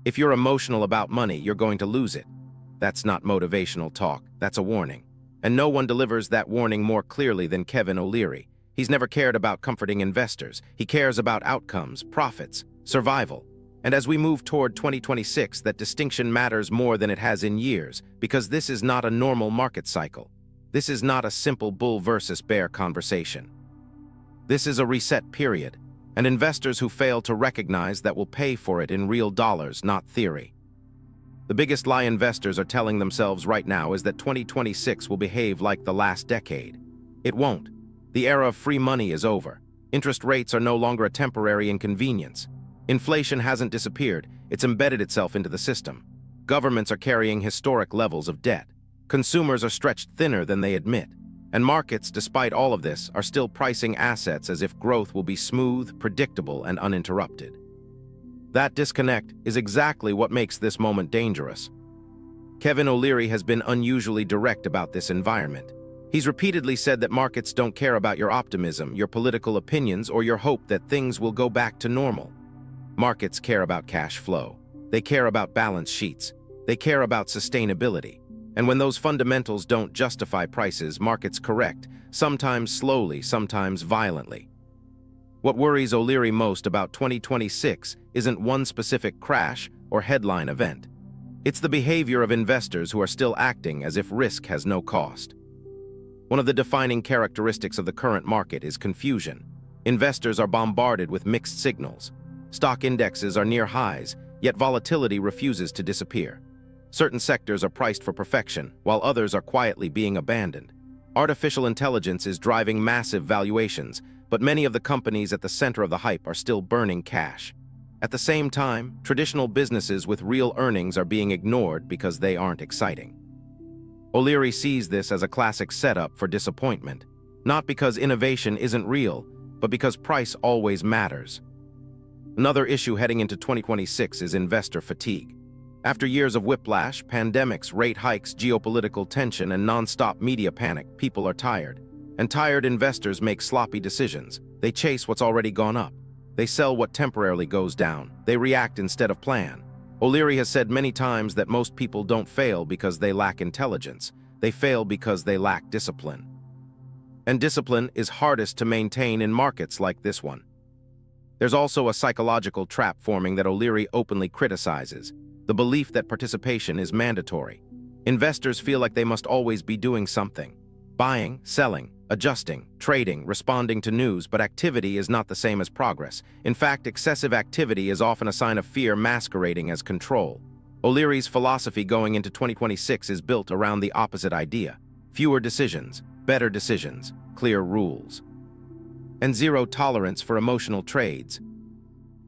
If you're emotional about money, you're going to lose it. That's not motivational talk, that's a warning. And no one delivers that warning more clearly than Kevin O'Leary. He's never cared about comforting investors. He cares about outcomes, profits, survival. And as we move toward 2026, that distinction matters more than it has in years, because this is not a normal market cycle. This is not a simple bull versus bear conversation. This is a reset period, and investors who fail to recognize that will pay for it in real dollars, not theory. The biggest lie investors are telling themselves right now is that 2026 will behave like the last decade. It won't. The era of free money is over. Interest rates are no longer a temporary inconvenience. Inflation hasn't disappeared, it's embedded itself into the system. Governments are carrying historic levels of debt. Consumers are stretched thinner than they admit. And markets, despite all of this, are still pricing assets as if growth will be smooth, predictable, and uninterrupted. That disconnect is exactly what makes this moment dangerous. Kevin O'Leary has been unusually direct about this environment. He's repeatedly said that markets don't care about your optimism, your political opinions, or your hope that things will go back to normal. Markets care about cash flow. They care about balance sheets. They care about sustainability. And when those fundamentals don't justify prices, markets correct, sometimes slowly, sometimes violently. What worries O'Leary most about 2026 isn't one specific crash or headline event. It's the behavior of investors who are still acting as if risk has no cost. One of the defining characteristics of the current market is confusion. Investors are bombarded with mixed signals. Stock indexes are near highs, yet volatility refuses to disappear. Certain sectors are priced for perfection, while others are quietly being abandoned. Artificial intelligence is driving massive valuations, but many of the companies at the center of the hype are still burning cash. At the same time, traditional businesses with real earnings are being ignored because they aren't exciting. O'Leary sees this as a classic setup for disappointment, not because innovation isn't real, but because price always matters. Another issue heading into 2026 is investor fatigue. After years of whiplash, pandemics, rate hikes, geopolitical tension, and non-stop media panic, people are tired. And tired investors make sloppy decisions. They chase what's already gone up. They sell what temporarily goes down. They react instead of plan. O'Leary has said many times that most people don't fail because they lack intelligence. They fail because they lack discipline. And discipline is hardest to maintain in markets like this one. There's also a psychological trap forming that O'Leary openly criticizes: the belief that participation is mandatory. Investors feel like they must always be doing something. Buying, selling, adjusting, trading, responding to news, but activity is not the same as progress. In fact, excessive activity is often a sign of fear masquerading as control. O'Leary's philosophy going into 2026 is built around the opposite idea: fewer decisions, better decisions, clear rules, and zero tolerance for emotional trades.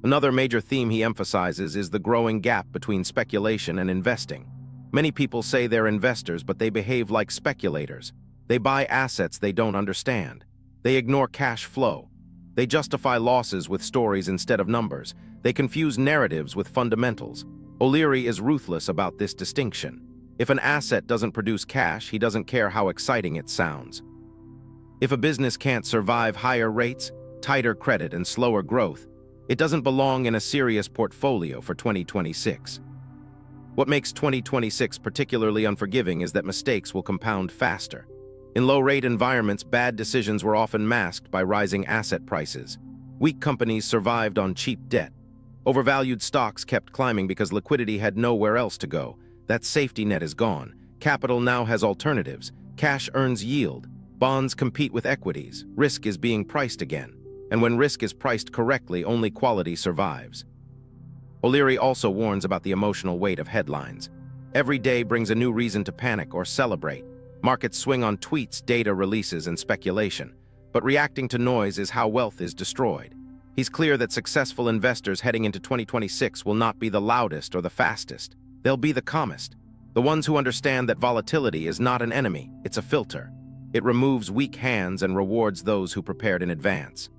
Another major theme he emphasizes is the growing gap between speculation and investing. Many people say they're investors, but they behave like speculators. They buy assets they don't understand. They ignore cash flow. They justify losses with stories instead of numbers. They confuse narratives with fundamentals. O'Leary is ruthless about this distinction. If an asset doesn't produce cash, he doesn't care how exciting it sounds. If a business can't survive higher rates, tighter credit, and slower growth, it doesn't belong in a serious portfolio for 2026. What makes 2026 particularly unforgiving is that mistakes will compound faster. In low-rate environments, bad decisions were often masked by rising asset prices. Weak companies survived on cheap debt. Overvalued stocks kept climbing because liquidity had nowhere else to go. That safety net is gone. Capital now has alternatives. Cash earns yield. Bonds compete with equities. Risk is being priced again. And when risk is priced correctly, only quality survives. O'Leary also warns about the emotional weight of headlines. Every day brings a new reason to panic or celebrate. Markets swing on tweets, data releases, and speculation. But reacting to noise is how wealth is destroyed. He's clear that successful investors heading into 2026 will not be the loudest or the fastest. They'll be the calmest. The ones who understand that volatility is not an enemy, it's a filter. It removes weak hands and rewards those who prepared in advance.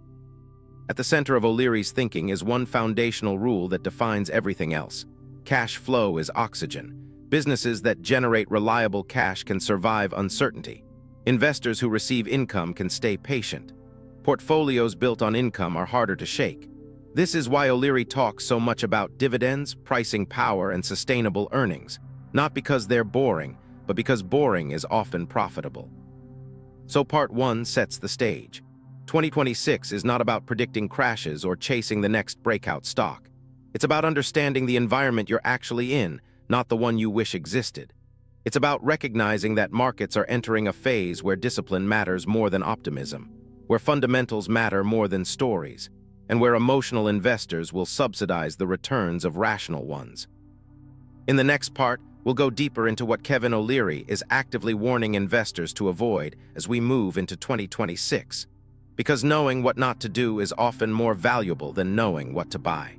At the center of O'Leary's thinking is one foundational rule that defines everything else. Cash flow is oxygen. Businesses that generate reliable cash can survive uncertainty. Investors who receive income can stay patient. Portfolios built on income are harder to shake. This is why O'Leary talks so much about dividends, pricing power, and sustainable earnings, not because they're boring, but because boring is often profitable. So Part 1 sets the stage. 2026 is not about predicting crashes or chasing the next breakout stock. It's about understanding the environment you're actually in, not the one you wish existed. It's about recognizing that markets are entering a phase where discipline matters more than optimism, where fundamentals matter more than stories, and where emotional investors will subsidize the returns of rational ones. In the next part, we'll go deeper into what Kevin O'Leary is actively warning investors to avoid as we move into 2026, because knowing what not to do is often more valuable than knowing what to buy.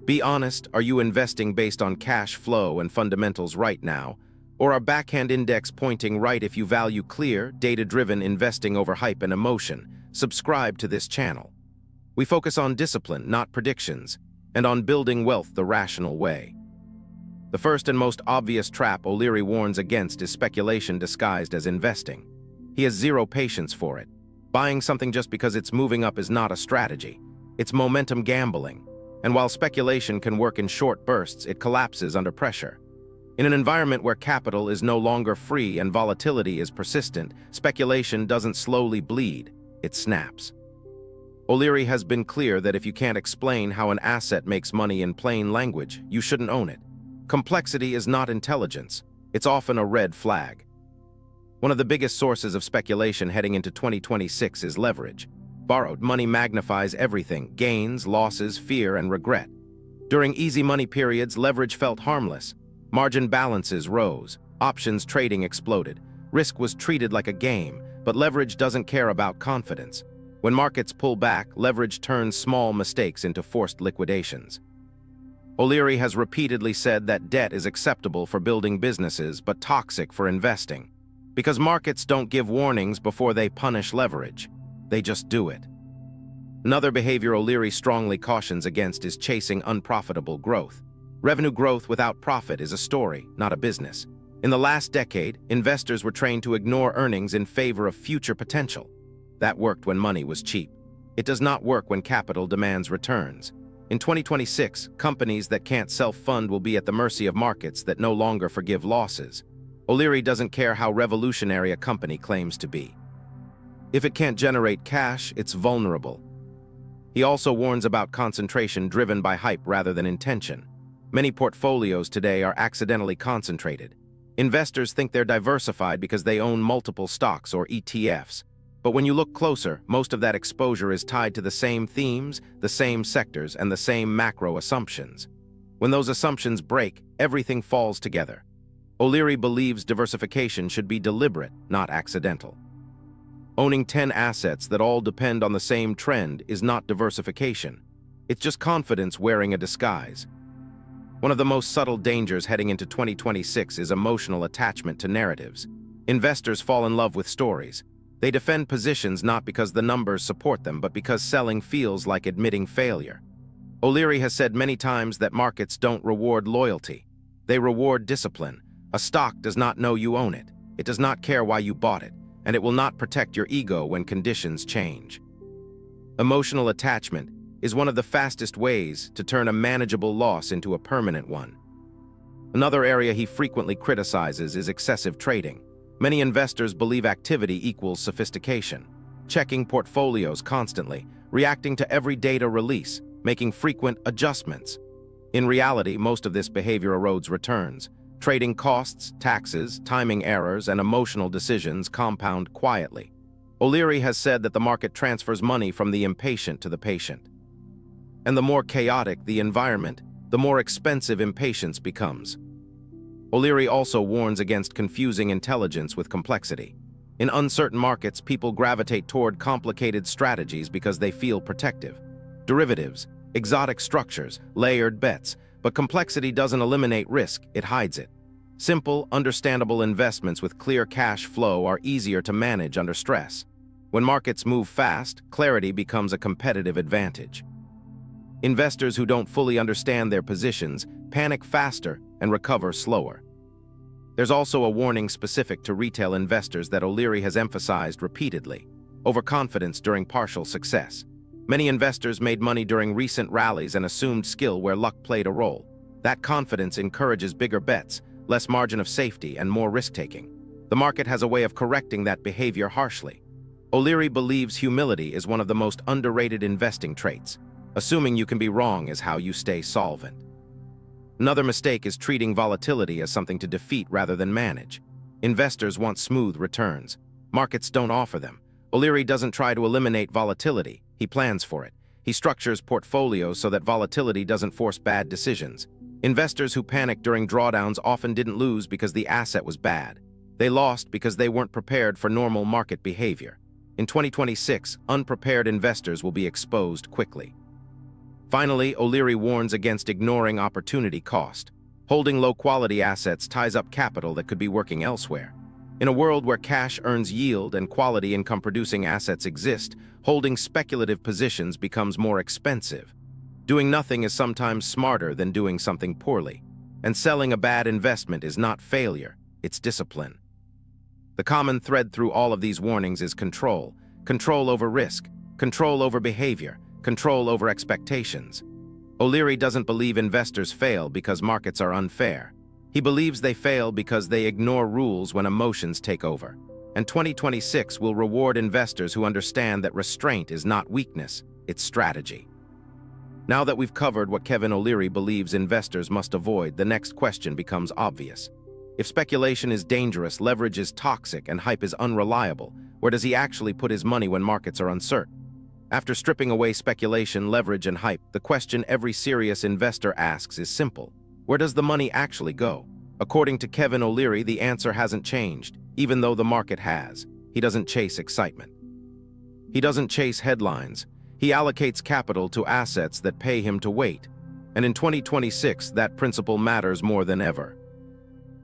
Be honest, are you investing based on cash flow and fundamentals right now, or are backhand index pointing right? If you value clear, data-driven investing over hype and emotion, subscribe to this channel. We focus on discipline, not predictions, and on building wealth the rational way. The first and most obvious trap O'Leary warns against is speculation disguised as investing. He has zero patience for it. Buying something just because it's moving up is not a strategy. It's momentum gambling. And while speculation can work in short bursts, it collapses under pressure. In an environment where capital is no longer free and volatility is persistent, speculation doesn't slowly bleed, it snaps. O'Leary has been clear that if you can't explain how an asset makes money in plain language, you shouldn't own it. Complexity is not intelligence. It's often a red flag. One of the biggest sources of speculation heading into 2026 is leverage. Borrowed money magnifies everything: gains, losses, fear, and regret. During easy money periods, leverage felt harmless. Margin balances rose. Options trading exploded. Risk was treated like a game, but leverage doesn't care about confidence. When markets pull back, leverage turns small mistakes into forced liquidations. O'Leary has repeatedly said that debt is acceptable for building businesses but toxic for investing. Because markets don't give warnings before they punish leverage. They just do it. Another behavior O'Leary strongly cautions against is chasing unprofitable growth. Revenue growth without profit is a story, not a business. In the last decade, investors were trained to ignore earnings in favor of future potential. That worked when money was cheap. It does not work when capital demands returns. In 2026, companies that can't self-fund will be at the mercy of markets that no longer forgive losses. O'Leary doesn't care how revolutionary a company claims to be. If it can't generate cash, it's vulnerable. He also warns about concentration driven by hype rather than intention. Many portfolios today are accidentally concentrated. Investors think they're diversified because they own multiple stocks or ETFs. But when you look closer, most of that exposure is tied to the same themes, the same sectors, and the same macro assumptions. When those assumptions break, everything falls together. O'Leary believes diversification should be deliberate, not accidental. Owning 10 assets that all depend on the same trend is not diversification. It's just confidence wearing a disguise. One of the most subtle dangers heading into 2026 is emotional attachment to narratives. Investors fall in love with stories. They defend positions not because the numbers support them, but because selling feels like admitting failure. O'Leary has said many times that markets don't reward loyalty. They reward discipline. A stock does not know you own it. It does not care why you bought it, and it will not protect your ego when conditions change. Emotional attachment is one of the fastest ways to turn a manageable loss into a permanent one. Another area he frequently criticizes is excessive trading. Many investors believe activity equals sophistication, checking portfolios constantly, reacting to every data release, making frequent adjustments. In reality, most of this behavior erodes returns. Trading costs, taxes, timing errors, and emotional decisions compound quietly. O'Leary has said that the market transfers money from the impatient to the patient. And the more chaotic the environment, the more expensive impatience becomes. O'Leary also warns against confusing intelligence with complexity. In uncertain markets, people gravitate toward complicated strategies because they feel protective. Derivatives, exotic structures, layered bets, but complexity doesn't eliminate risk, it hides it. Simple, understandable investments with clear cash flow are easier to manage under stress. When markets move fast, clarity becomes a competitive advantage. Investors who don't fully understand their positions panic faster and recover slower. There's also a warning specific to retail investors that O'Leary has emphasized repeatedly: overconfidence during partial success. Many investors made money during recent rallies and assumed skill where luck played a role. That confidence encourages bigger bets, less margin of safety, and more risk-taking. The market has a way of correcting that behavior harshly. O'Leary believes humility is one of the most underrated investing traits. Assuming you can be wrong is how you stay solvent. Another mistake is treating volatility as something to defeat rather than manage. Investors want smooth returns. Markets don't offer them. O'Leary doesn't try to eliminate volatility. He plans for it. He structures portfolios so that volatility doesn't force bad decisions. Investors who panicked during drawdowns often didn't lose because the asset was bad. They lost because they weren't prepared for normal market behavior. In 2026, unprepared investors will be exposed quickly. Finally, O'Leary warns against ignoring opportunity cost. Holding low-quality assets ties up capital that could be working elsewhere. In a world where cash earns yield and quality income-producing assets exist, holding speculative positions becomes more expensive. Doing nothing is sometimes smarter than doing something poorly. And selling a bad investment is not failure, it's discipline. The common thread through all of these warnings is control. Control over risk, control over behavior, control over expectations. O'Leary doesn't believe investors fail because markets are unfair. He believes they fail because they ignore rules when emotions take over. And 2026 will reward investors who understand that restraint is not weakness, it's strategy. Now that we've covered what Kevin O'Leary believes investors must avoid, the next question becomes obvious. If speculation is dangerous, leverage is toxic, and hype is unreliable, where does he actually put his money when markets are uncertain? After stripping away speculation, leverage, and hype, the question every serious investor asks is simple. Where does the money actually go? According to Kevin O'Leary, the answer hasn't changed, even though the market has. He doesn't chase excitement. He doesn't chase headlines. He allocates capital to assets that pay him to wait. And in 2026, that principle matters more than ever.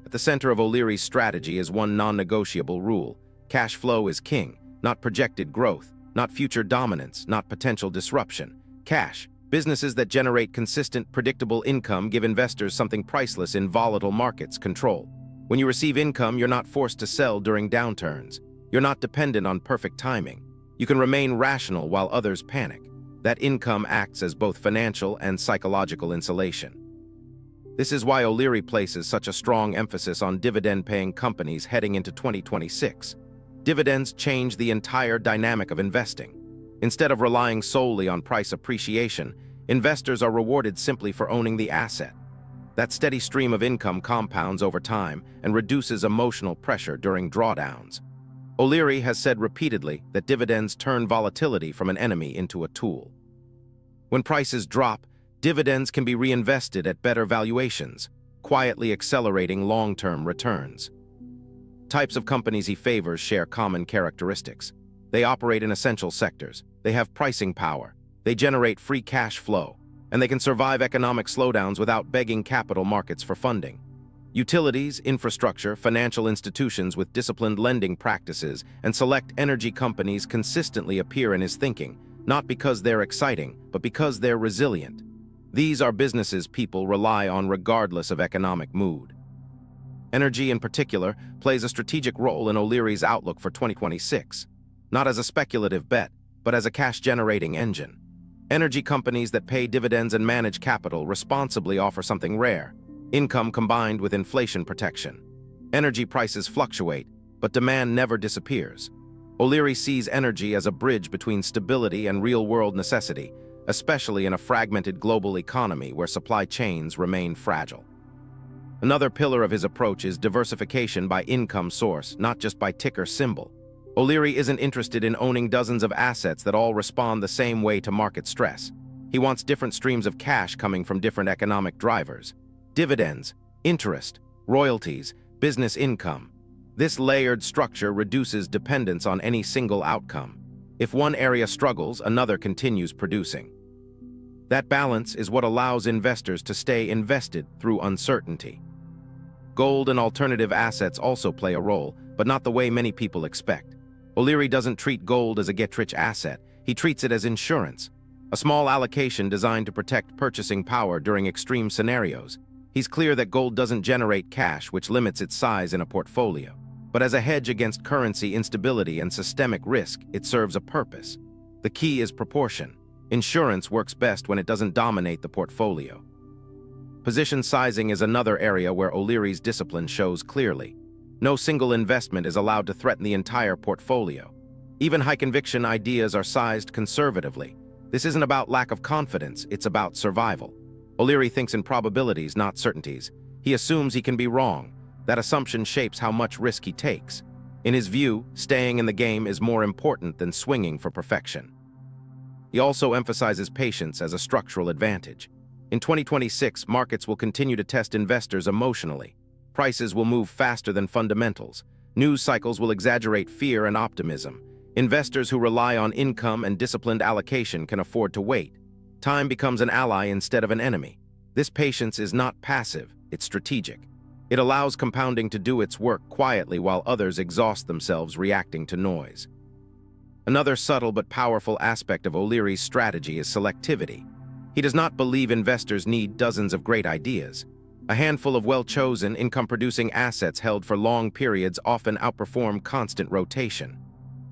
At the center of O'Leary's strategy is one non-negotiable rule. Cash flow is king, not projected growth, not future dominance, not potential disruption. Cash. Businesses that generate consistent, predictable income give investors something priceless in volatile markets: control. When you receive income, you're not forced to sell during downturns. You're not dependent on perfect timing. You can remain rational while others panic. That income acts as both financial and psychological insulation. This is why O'Leary places such a strong emphasis on dividend-paying companies heading into 2026. Dividends change the entire dynamic of investing. Instead of relying solely on price appreciation, investors are rewarded simply for owning the asset. That steady stream of income compounds over time and reduces emotional pressure during drawdowns. O'Leary has said repeatedly that dividends turn volatility from an enemy into a tool. When prices drop, dividends can be reinvested at better valuations, quietly accelerating long-term returns. Types of companies he favors share common characteristics. They operate in essential sectors. They have pricing power. They generate free cash flow. And they can survive economic slowdowns without begging capital markets for funding. Utilities, infrastructure, financial institutions with disciplined lending practices, and select energy companies consistently appear in his thinking, not because they're exciting, but because they're resilient. These are businesses people rely on regardless of economic mood. Energy, in particular, plays a strategic role in O'Leary's outlook for 2026. Not as a speculative bet, but as a cash-generating engine. Energy companies that pay dividends and manage capital responsibly offer something rare: income combined with inflation protection. Energy prices fluctuate, but demand never disappears. O'Leary sees energy as a bridge between stability and real-world necessity, especially in a fragmented global economy where supply chains remain fragile. Another pillar of his approach is diversification by income source, not just by ticker symbol. O'Leary isn't interested in owning dozens of assets that all respond the same way to market stress. He wants different streams of cash coming from different economic drivers. Dividends, interest, royalties, business income. This layered structure reduces dependence on any single outcome. If one area struggles, another continues producing. That balance is what allows investors to stay invested through uncertainty. Gold and alternative assets also play a role, but not the way many people expect. O'Leary doesn't treat gold as a get-rich asset. He treats it as insurance, a small allocation designed to protect purchasing power during extreme scenarios. He's clear that gold doesn't generate cash, which limits its size in a portfolio. But as a hedge against currency instability and systemic risk, it serves a purpose. The key is proportion. Insurance works best when it doesn't dominate the portfolio. Position sizing is another area where O'Leary's discipline shows clearly. No single investment is allowed to threaten the entire portfolio. Even high-conviction ideas are sized conservatively. This isn't about lack of confidence, it's about survival. O'Leary thinks in probabilities, not certainties. He assumes he can be wrong. That assumption shapes how much risk he takes. In his view, staying in the game is more important than swinging for perfection. He also emphasizes patience as a structural advantage. In 2026, markets will continue to test investors emotionally. Prices will move faster than fundamentals. News cycles will exaggerate fear and optimism. Investors who rely on income and disciplined allocation can afford to wait. Time becomes an ally instead of an enemy. This patience is not passive, it's strategic. It allows compounding to do its work quietly while others exhaust themselves reacting to noise. Another subtle but powerful aspect of O'Leary's strategy is selectivity. He does not believe investors need dozens of great ideas. A handful of well-chosen, income-producing assets held for long periods often outperform constant rotation.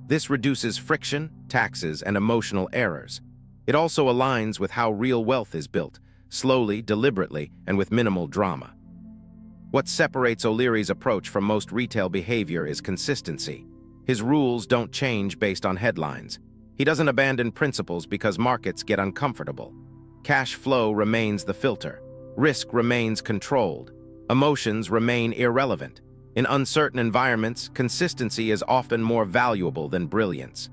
This reduces friction, taxes, and emotional errors. It also aligns with how real wealth is built, slowly, deliberately, and with minimal drama. What separates O'Leary's approach from most retail behavior is consistency. His rules don't change based on headlines. He doesn't abandon principles because markets get uncomfortable. Cash flow remains the filter. Risk remains controlled. Emotions remain irrelevant. In uncertain environments, consistency is often more valuable than brilliance.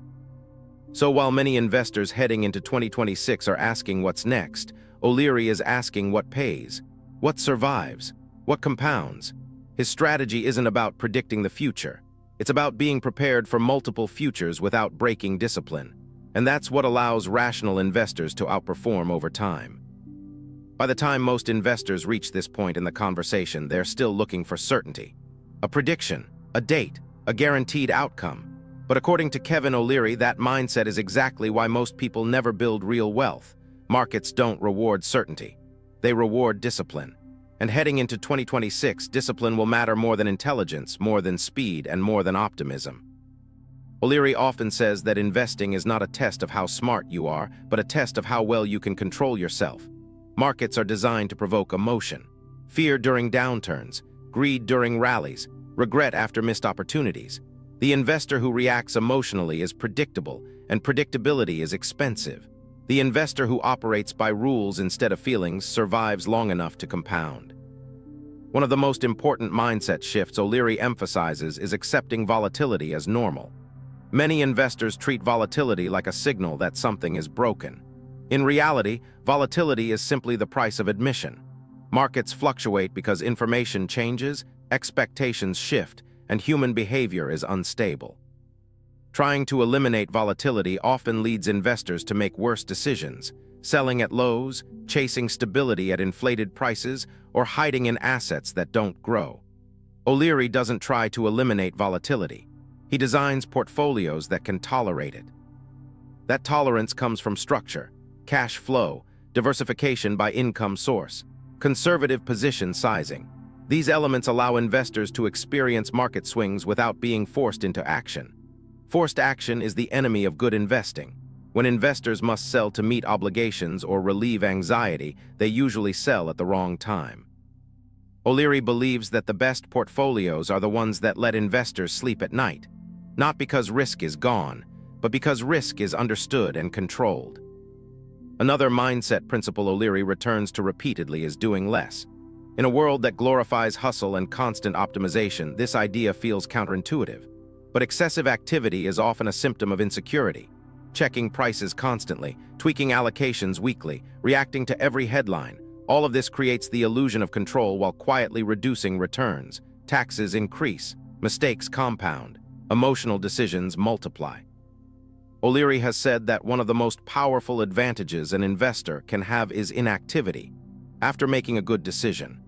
So while many investors heading into 2026 are asking what's next, O'Leary is asking what pays, what survives, what compounds. His strategy isn't about predicting the future. It's about being prepared for multiple futures without breaking discipline. And that's what allows rational investors to outperform over time. By the time most investors reach this point in the conversation, they're still looking for certainty. A prediction, a date, a guaranteed outcome. But according to Kevin O'Leary, that mindset is exactly why most people never build real wealth. Markets don't reward certainty. They reward discipline. And heading into 2026, discipline will matter more than intelligence, more than speed, and more than optimism. O'Leary often says that investing is not a test of how smart you are, but a test of how well you can control yourself. Markets are designed to provoke emotion, fear during downturns, greed during rallies, regret after missed opportunities. The investor who reacts emotionally is predictable, and predictability is expensive. The investor who operates by rules instead of feelings survives long enough to compound. One of the most important mindset shifts O'Leary emphasizes is accepting volatility as normal. Many investors treat volatility like a signal that something is broken. In reality, volatility is simply the price of admission. Markets fluctuate because information changes, expectations shift, and human behavior is unstable. Trying to eliminate volatility often leads investors to make worse decisions, selling at lows, chasing stability at inflated prices, or hiding in assets that don't grow. O'Leary doesn't try to eliminate volatility. He designs portfolios that can tolerate it. That tolerance comes from structure, cash flow, diversification by income source, conservative position sizing. These elements allow investors to experience market swings without being forced into action. Forced action is the enemy of good investing. When investors must sell to meet obligations or relieve anxiety, they usually sell at the wrong time. O'Leary believes that the best portfolios are the ones that let investors sleep at night, not because risk is gone, but because risk is understood and controlled. Another mindset principle O'Leary returns to repeatedly is doing less. In a world that glorifies hustle and constant optimization, this idea feels counterintuitive. But excessive activity is often a symptom of insecurity. Checking prices constantly, tweaking allocations weekly, reacting to every headline, all of this creates the illusion of control while quietly reducing returns. Taxes increase, mistakes compound, emotional decisions multiply. O'Leary has said that one of the most powerful advantages an investor can have is inactivity, after making a good decision.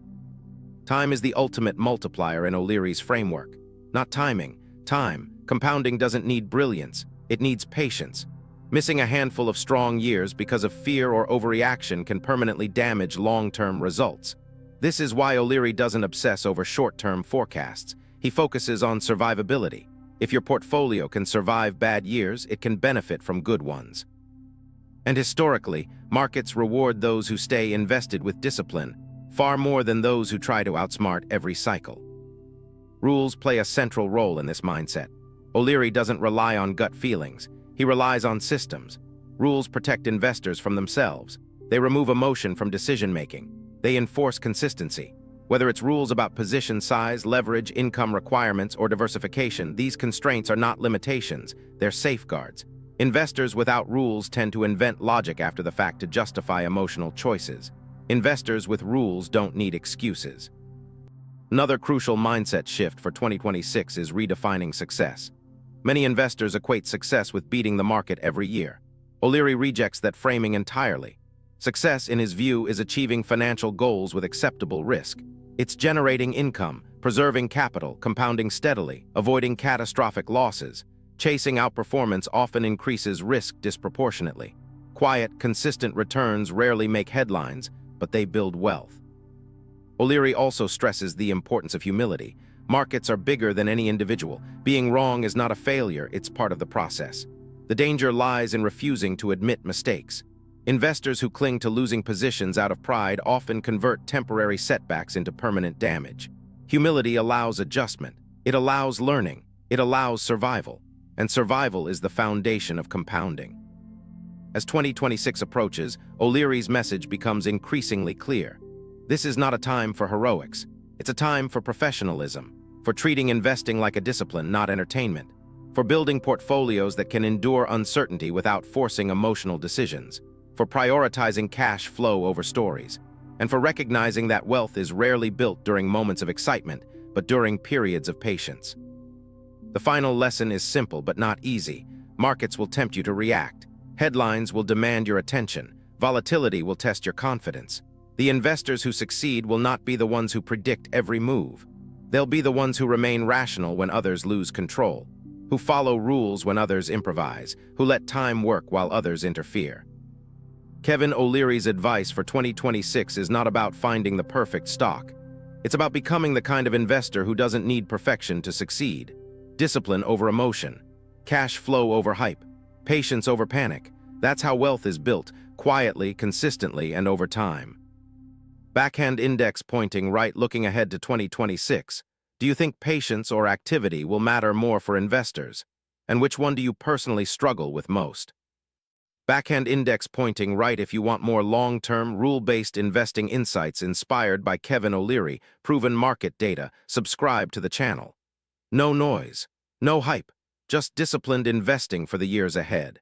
Time is the ultimate multiplier in O'Leary's framework. Not timing, time. Compounding doesn't need brilliance, it needs patience. Missing a handful of strong years because of fear or overreaction can permanently damage long-term results. This is why O'Leary doesn't obsess over short-term forecasts. He focuses on survivability. If your portfolio can survive bad years, it can benefit from good ones. And historically, markets reward those who stay invested with discipline, far more than those who try to outsmart every cycle. Rules play a central role in this mindset. O'Leary doesn't rely on gut feelings. He relies on systems. Rules protect investors from themselves. They remove emotion from decision-making. They enforce consistency. Whether it's rules about position size, leverage, income requirements, or diversification, these constraints are not limitations, they're safeguards. Investors without rules tend to invent logic after the fact to justify emotional choices. Investors with rules don't need excuses. Another crucial mindset shift for 2026 is redefining success. Many investors equate success with beating the market every year. O'Leary rejects that framing entirely. Success, in his view, is achieving financial goals with acceptable risk. It's generating income, preserving capital, compounding steadily, avoiding catastrophic losses. Chasing outperformance often increases risk disproportionately. Quiet, consistent returns rarely make headlines, but they build wealth. O'Leary also stresses the importance of humility. Markets are bigger than any individual. Being wrong is not a failure, it's part of the process. The danger lies in refusing to admit mistakes. Investors who cling to losing positions out of pride often convert temporary setbacks into permanent damage. Humility allows adjustment. It allows learning. It allows survival. And survival is the foundation of compounding. As 2026 approaches, O'Leary's message becomes increasingly clear. This is not a time for heroics. It's a time for professionalism, for treating investing like a discipline, not entertainment, for building portfolios that can endure uncertainty without forcing emotional decisions, for prioritizing cash flow over stories, and for recognizing that wealth is rarely built during moments of excitement, but during periods of patience. The final lesson is simple but not easy. Markets will tempt you to react. Headlines will demand your attention. Volatility will test your confidence. The investors who succeed will not be the ones who predict every move. They'll be the ones who remain rational when others lose control, who follow rules when others improvise, who let time work while others interfere. Kevin O'Leary's advice for 2026 is not about finding the perfect stock. It's about becoming the kind of investor who doesn't need perfection to succeed. Discipline over emotion, cash flow over hype, patience over panic. That's how wealth is built, quietly, consistently, and over time. Backhand index pointing right, looking ahead to 2026. Do you think patience or activity will matter more for investors? And which one do you personally struggle with most? Backhand index pointing right if you want more long-term, rule-based investing insights inspired by Kevin O'Leary, proven market data. Subscribe to the channel. No noise, no hype, just disciplined investing for the years ahead.